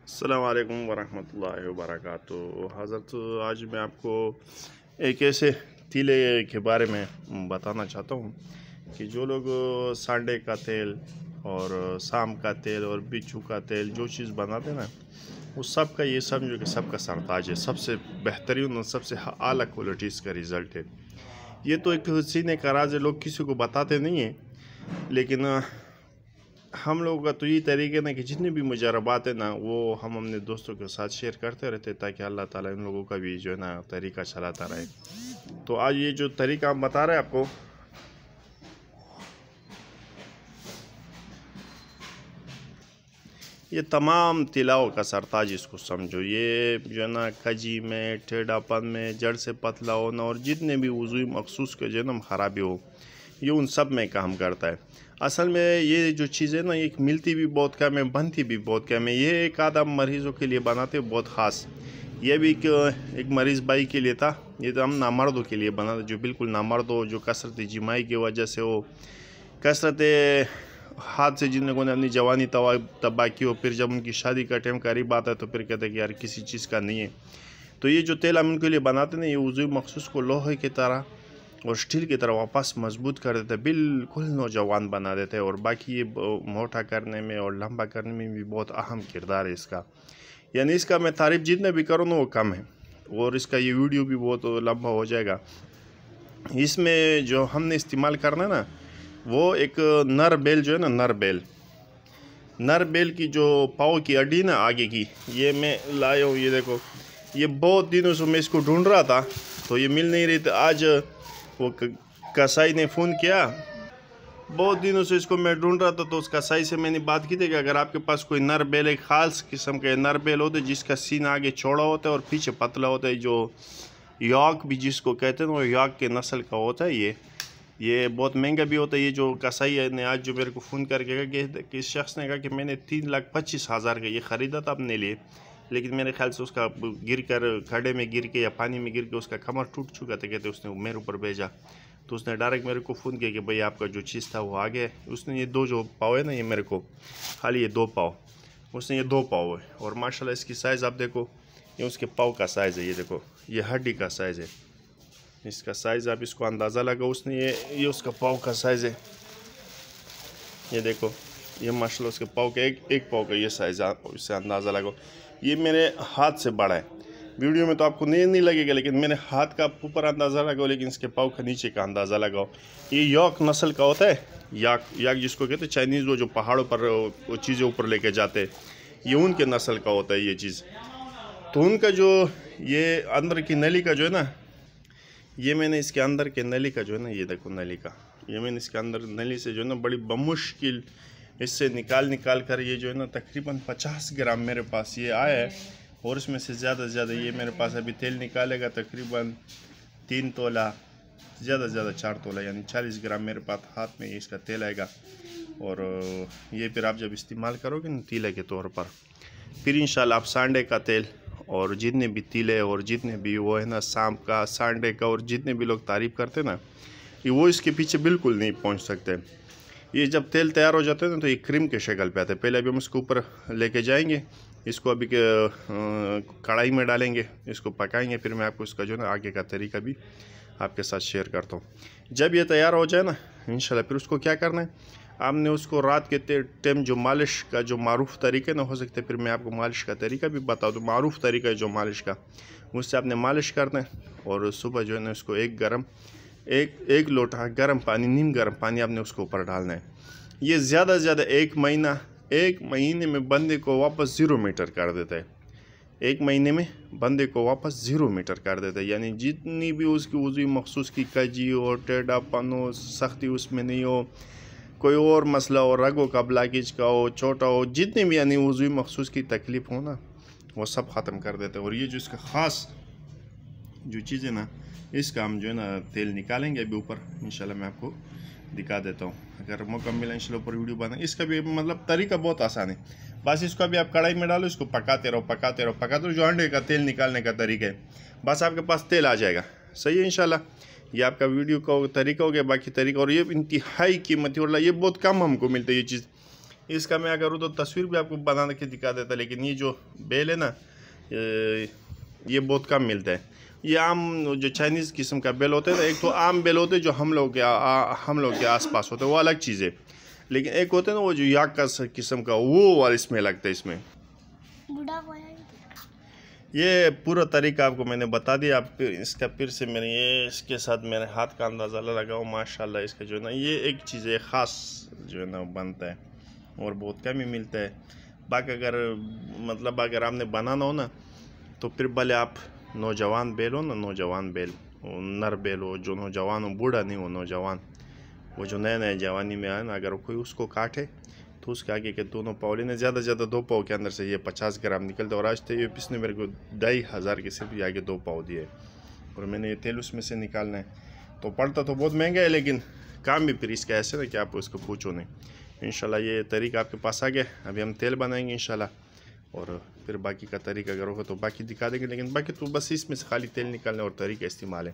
अस्सलाम वालेकुम वरहमतुल्लाहि वबरकातुहू। हज़रत आज मैं आपको एक ऐसे तीले के बारे में बताना चाहता हूँ कि जो लोग सांडे का तेल और साम का तेल और बिच्छू का तेल जो चीज़ बनाते हैं ना, वो सब का ये समझो कि सबका सरताज है, सबसे बेहतरीन और सबसे आला क्वालिटी इसका रिज़ल्ट है। ये तो एक सीने का राज है, लोग किसी को बताते नहीं हैं, लेकिन हम लोगों का तो ये तरीके ना कि जितनी भी मुजरबात है ना वो हम अपने दोस्तों के साथ शेयर करते रहते ताकि अल्लाह ताला इन लोगों का भी जो है ना तरीका चलाता रहे। तो आज ये जो तरीका हम बता रहे हैं आपको, ये तमाम तिलाओं का सरताज इसको समझो। ये जो है ना कजी में, टेढ़ापन में, जड़ से पतला होना और जितने भी वज़ूई मखसूस के जो है ना ख़राबी हो, ये उन सब में काम करता है। असल में ये जो चीज़ें ना ये मिलती भी बहुत कम है, बनती भी बहुत कम है। ये एक आधा मरीज़ों के लिए बनाते बहुत ख़ास। ये भी एक मरीज़ भाई के लिए था। ये तो हम नामर्दों के लिए बनाते, जो बिल्कुल नामर्द हो, जो कसरत जिमाई की वजह से हो, कसरत हाथ से जिन लोगों ने अपनी जवानी तबाह की हो, फिर जब उनकी शादी का टाइम करीब आता है तो फिर कहते हैं कि यार किसी चीज़ का नहीं है। तो ये जो तेल हम उनके लिए बनाते हैं, ये वज़ू मखसूस को लोहे की तरह और स्टील की तरह वापस मजबूत कर देते हैं, बिल्कुल नौजवान बना देते हैं। और बाकी ये मोटा करने में और लंबा करने में भी बहुत अहम किरदार है इसका। यानी इसका मैं तारीफ़ जितना भी करूँ ना वो कम है, और इसका ये वीडियो भी बहुत लंबा हो जाएगा। इसमें जो हमने इस्तेमाल करना है ना, वो एक नर बेल जो है ना, नर बेल की जो पाँव की अड्डी ना आगे की, ये मैं लाया हूँ। ये देखो, ये बहुत दिनों से मैं इसको ढूंढ रहा था तो ये मिल नहीं रही थी। आज वो कसाई ने फ़ोन किया, बहुत दिनों से इसको मैं ढूंढ रहा था, तो उस कसाई से मैंने बात की थी कि अगर आपके पास कोई नर बैल, एक ख़ास किस्म के नर बैल होते जिसका सीना आगे चौड़ा होता है और पीछे पतला होता है, जो यॉर्क भी जिसको कहते हैं, वो यॉर्क के नस्ल का होता है। ये बहुत महंगा भी होता है। ये जो कसाई ने आज जो मेरे को फ़ोन करके कहा कि इस शख्स ने कहा कि मैंने 3,25,000 का ये ख़रीदा था अपने लिए, लेकिन मेरे ख्याल से उसका गिर कर खड्डे में गिर के या पानी में गिर के उसका कमर टूट चुका था। कहते उसने मेरे ऊपर भेजा, तो उसने डायरेक्ट मेरे को फ़ोन किया कि भाई आपका जो चीज़ था वो आ गया। उसने ये दो जो पाव है ना, ये मेरे को खाली ये 2 पाव, उसने ये 2 पाव है। और माशाल्लाह इसकी साइज़ आप देखो, ये उसके पाव का साइज़ है। ये देखो, ये हड्डी का साइज़ है, इसका साइज़ आप इसको अंदाज़ा लगा। उसने ये उसका पाव का साइज़ है। ये देखो, ये माशाल्लाह उसके पाव का एक पाव का ये साइज़, आप इससे अंदाज़ा लगाओ। ये मेरे हाथ से बड़ा है। वीडियो में तो आपको नहीं लगेगा, लेकिन मेरे हाथ का ऊपर अंदाज़ा लगाओ, लेकिन इसके पाव का नीचे का अंदाज़ा लगाओ। ये यॉर्क नस्ल का होता है, याक जिसको कहते हैं चाइनीज़, वो जो पहाड़ों पर वो चीज़ें ऊपर लेके जाते हैं, ये उनके नस्ल का होता है ये चीज़। तो उनका जो ये अंदर की नली का जो है ना, ये मैंने इसके अंदर के नली का जो है ना, ये देखो नली का, ये मैंने इसके अंदर नली से जो है ना बड़ी बमुश्किल इससे निकाल कर ये जो है ना तकरीबन 50 ग्राम मेरे पास ये आया है। और इसमें से ज़्यादा से ज़्यादा ये मेरे पास अभी तेल निकालेगा तकरीबन 3 तोला, ज़्यादा से ज़्यादा 4 तोला, यानी 40 ग्राम मेरे पास हाथ में इसका तेल आएगा। और ये फिर आप जब इस्तेमाल करोगे ना तीले के तौर पर, फिर इंशाल्लाह आप सांडे का तेल और जितने भी तीले और जितने भी वो है ना सांप का, सांडे का, और जितने भी लोग तारीफ़ करते ना, ये वो इसके पीछे बिल्कुल नहीं पहुंच सकते। ये जब तेल तैयार हो जाता है ना तो ये क्रीम के शक्ल पे आता है। पहले अभी हम इसको ऊपर लेके जाएंगे, इसको अभी कढ़ाई में डालेंगे, इसको पकाएंगे, फिर मैं आपको इसका जो है ना आगे का तरीका भी आपके साथ शेयर करता हूँ। जब ये तैयार हो जाए ना इंशाल्लाह, फिर उसको क्या करना है, आपने उसको रात के टाइम जो मालिश का जो मारूफ तरीके ना हो सकते, फिर मैं आपको मालिश का तरीका भी बता दूँ। मारूफ तरीका है जो मालिश का, उससे आपने मालिश करना है। और सुबह जो है ना उसको एक लोटा गर्म पानी, नीम गर्म पानी आपने उसके ऊपर डालना है। ये ज़्यादा से ज़्यादा एक महीने में बंदे को वापस 0 मीटर कर देता है। 1 महीने में बंदे को वापस 0 मीटर कर देता है। यानी जितनी भी उसकी वज़ू मखसूस की कजी हो, टेढ़ापन हो, सख्ती उसमें नहीं हो, कोई और मसला हो, रगों का ब्लॉकेज का हो, छोटा हो, जितनी भी यानी वज़ू मखसूस की तकलीफ़ हो ना, वो सब ख़त्म कर देते हैं। और ये जो इसका ख़ास जो चीज़ है ना, इसका हम जो है ना तेल निकालेंगे अभी ऊपर, इंशाल्लाह मैं आपको दिखा देता हूँ। अगर मौका मिला इंशाल्लाह ऊपर वीडियो बना। इसका भी मतलब तरीका बहुत आसान है। बस इसको अभी आप कढ़ाई में डालो, इसको पकाते रहो। जो अंडे का तेल निकालने का तरीका है, बस आपके पास तेल आ जाएगा। सही है इंशाल्लाह। ये आपका वीडियो का तरीका हो गया। बाकी तरीका, और ये इंतहाई कीमती, और ये बहुत कम हमको मिलता है ये चीज़। इसका मैं अगर तो तस्वीर भी आपको बना के दिखा देता, लेकिन ये जो बेल है ना ये बहुत कम मिलता है। ये आम जो चाइनीज़ किस्म का बेल होता है ना, एक तो आम बेल होते हैं जो हम लोग के आसपास होते हैं, वो अलग चीज़ है। लेकिन एक होता है ना वो जो याक का किस्म का, वो वाला इसमें लगता है। इसमें ये पूरा तरीका आपको मैंने बता दिया। आप इसका फिर से मैंने ये इसके साथ मेरे हाथ का अंदाज़ा लगाओ, माशाल्लाह इसका जो है ना ये एक चीज़ है ख़ास जो है ना बनता है और बहुत कम ही मिलता है। बाकी अगर मतलब अगर आपने बनाना हो ना तो फिर भले आप नौजवान बेल हो ना, नौजवान बेल नर बेल हो, जो नौजवान हो, बूढ़ा नहीं हो, नौजवान, वो जो नए नए जवानी में आए ना, अगर कोई उसको काटे तो उसके आगे के दोनों पाव लेने, ज़्यादा से ज़्यादा 2 पाव के अंदर से ये 50 ग्राम निकलता है। और आज तो ये इसने मेरे को 2500 के सिर्फ आगे 2 पाव दिए और मैंने ये तेल उसमें से निकालना है। तो पड़ता तो बहुत महंगा है, लेकिन काम भी फिर इसका ऐसे ना कि आप उसको पूछो नहीं। इंशाल्लाह ये तरीका आपके पास आ गया। अभी हम तेल बनाएंगे इंशाल्लाह, और फिर बाकी का तरीका अगर होगा तो बाकी दिखा देंगे, लेकिन बाकी तो बस इसमें से खाली तेल निकालने और तरीका इस्तेमाल है।